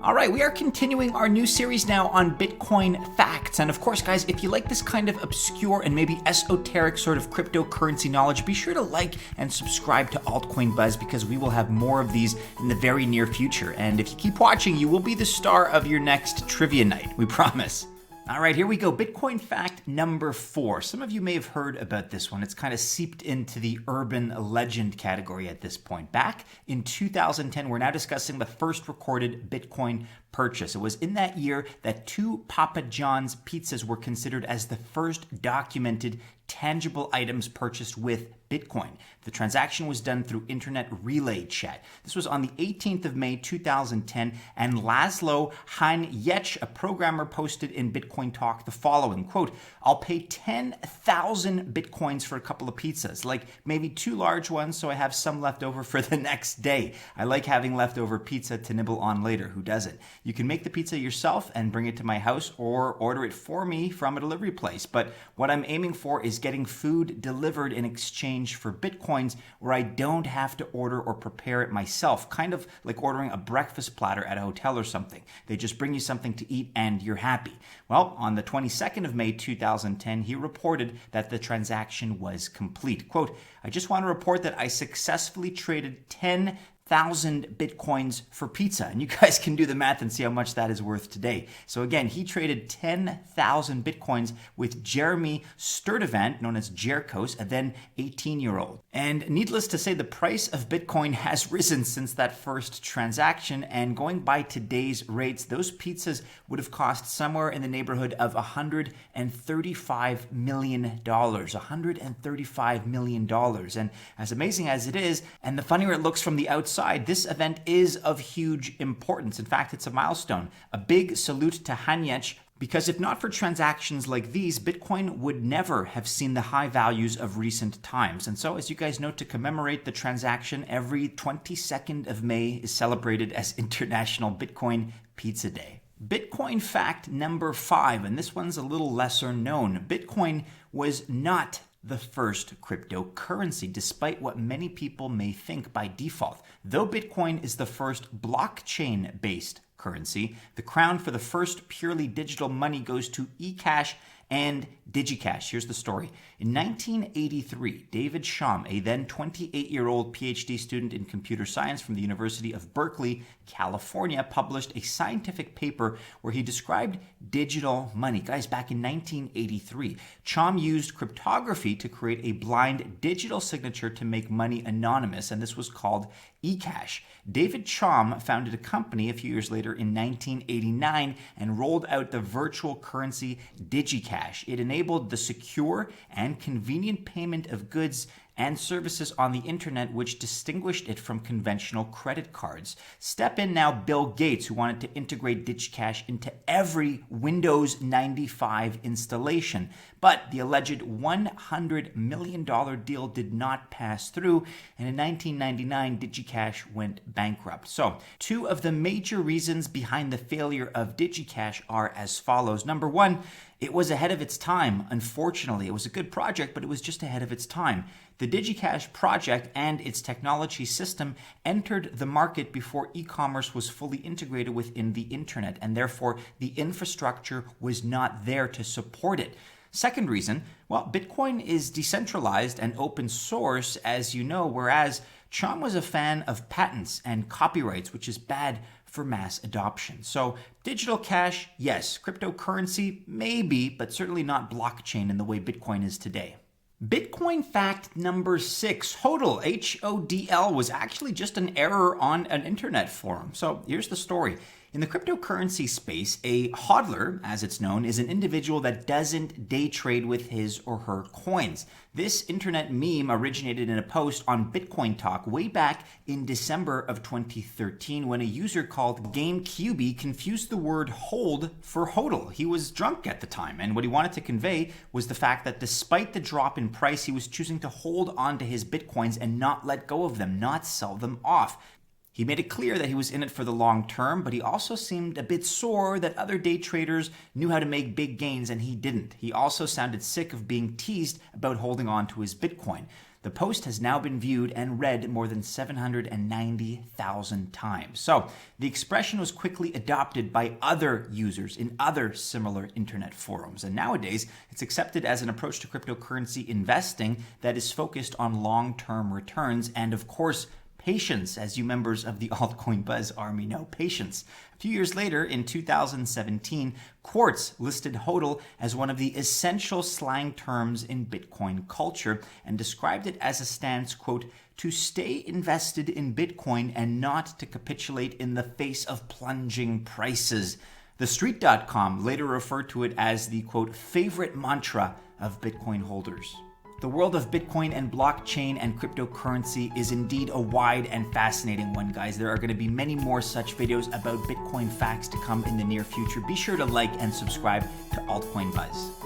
All right, we are continuing our new series now on Bitcoin facts. And of course, guys, if you like this kind of obscure and maybe esoteric sort of cryptocurrency knowledge, be sure to like and subscribe to Altcoin Buzz because we will have more of these in the very near future. And if you keep watching, you will be the star of your next trivia night, we promise. All right, here we go. Bitcoin fact number 4. Some of you may have heard about this one. It's kind of seeped into the urban legend category at this point. Back in 2010, we're now discussing the first recorded Bitcoin purchase. It was in that year that 2 Papa John's pizzas were considered as the first documented tangible items purchased with Bitcoin. The transaction was done through internet relay chat. This was on the 18th of May, 2010, and Laszlo Hanyecz, a programmer, posted in Bitcoin Talk the following, quote, "I'll pay 10,000 Bitcoins for a couple of pizzas, like maybe 2 large ones so I have some left over for the next day. I like having leftover pizza to nibble on later, who doesn't? You can make the pizza yourself and bring it to my house or order it for me from a delivery place, but what I'm aiming for is getting food delivered in exchange for Bitcoins where I don't have to order or prepare it myself, kind of like ordering a breakfast platter at a hotel or something. They just bring you something to eat and you're happy." Well, on the 22nd of May 2010, he reported that the transaction was complete. Quote, "I just want to report that I successfully traded 10,000 Bitcoins for pizza." And you guys can do the math and see how much that is worth today. So again, he traded 10,000 Bitcoins with Jeremy Sturdivant, known as Jerkos, a then 18-year-old. And needless to say, the price of Bitcoin has risen since that first transaction. And going by today's rates, those pizzas would have cost somewhere in the neighborhood of $135 million. $135 million. And as amazing as it is, and the funnier it looks from the outside, this event is of huge importance. In fact, it's a milestone. A big salute to Hanyecz, because if not for transactions like these, Bitcoin would never have seen the high values of recent times. And so, as you guys know, to commemorate the transaction, every 22nd of May is celebrated as International Bitcoin Pizza Day. Bitcoin fact number 5, and this one's a little lesser known. Bitcoin was not the first cryptocurrency, despite what many people may think by default. Though Bitcoin is the first blockchain-based currency, the crown for the first purely digital money goes to eCash and Digicash. Here's the story. In 1983, David Chaum, a then 28-year-old PhD student in computer science from the University of Berkeley, California, published a scientific paper where he described digital money. Guys, back in 1983, Chaum used cryptography to create a blind digital signature to make money anonymous, and this was called eCash. David Chaum founded a company a few years later in 1989 and rolled out the virtual currency Digicash. It enabled the secure and convenient payment of goods and services on the internet, which distinguished it from conventional credit cards. Step in now Bill Gates, who wanted to integrate Digicash into every Windows 95 installation. But the alleged $100 million deal did not pass through, and in 1999, Digicash went bankrupt. So, 2 of the major reasons behind the failure of Digicash are as follows. Number 1, it was ahead of its time. Unfortunately, it was a good project, but it was just ahead of its time. The Digicash project and its technology system entered the market before e-commerce was fully integrated within the internet, and therefore the infrastructure was not there to support it. Second reason, well, Bitcoin is decentralized and open source, as you know, whereas Chaum was a fan of patents and copyrights, which is bad for mass adoption. So digital cash, yes. Cryptocurrency, maybe, but certainly not blockchain in the way Bitcoin is today. Bitcoin fact number 6, HODL, H-O-D-L, was actually just an error on an internet forum. So here's the story. In the cryptocurrency space, a hodler, as it's known, is an individual that doesn't day trade with his or her coins. This internet meme originated in a post on Bitcoin Talk way back in December of 2013 when a user called GameCube confused the word hold for HODL. He was drunk at the time, and what he wanted to convey was the fact that despite the drop in price, he was choosing to hold on to his Bitcoins and not let go of them, not sell them off. He made it clear that he was in it for the long term, but he also seemed a bit sore that other day traders knew how to make big gains and he didn't. He also sounded sick of being teased about holding on to his Bitcoin. The post has now been viewed and read more than 790,000 times. So the expression was quickly adopted by other users in other similar internet forums. And nowadays, it's accepted as an approach to cryptocurrency investing that is focused on long-term returns and, of course, patience. As you members of the Altcoin Buzz army know, patience. A few years later, in 2017, Quartz listed HODL as one of the essential slang terms in Bitcoin culture and described it as a stance, quote, to stay invested in Bitcoin and not to capitulate in the face of plunging prices. TheStreet.com later referred to it as the, quote, favorite mantra of Bitcoin holders. The world of Bitcoin and blockchain and cryptocurrency is indeed a wide and fascinating one, guys. There are going to be many more such videos about Bitcoin facts to come in the near future. Be sure to like and subscribe to Altcoin Buzz.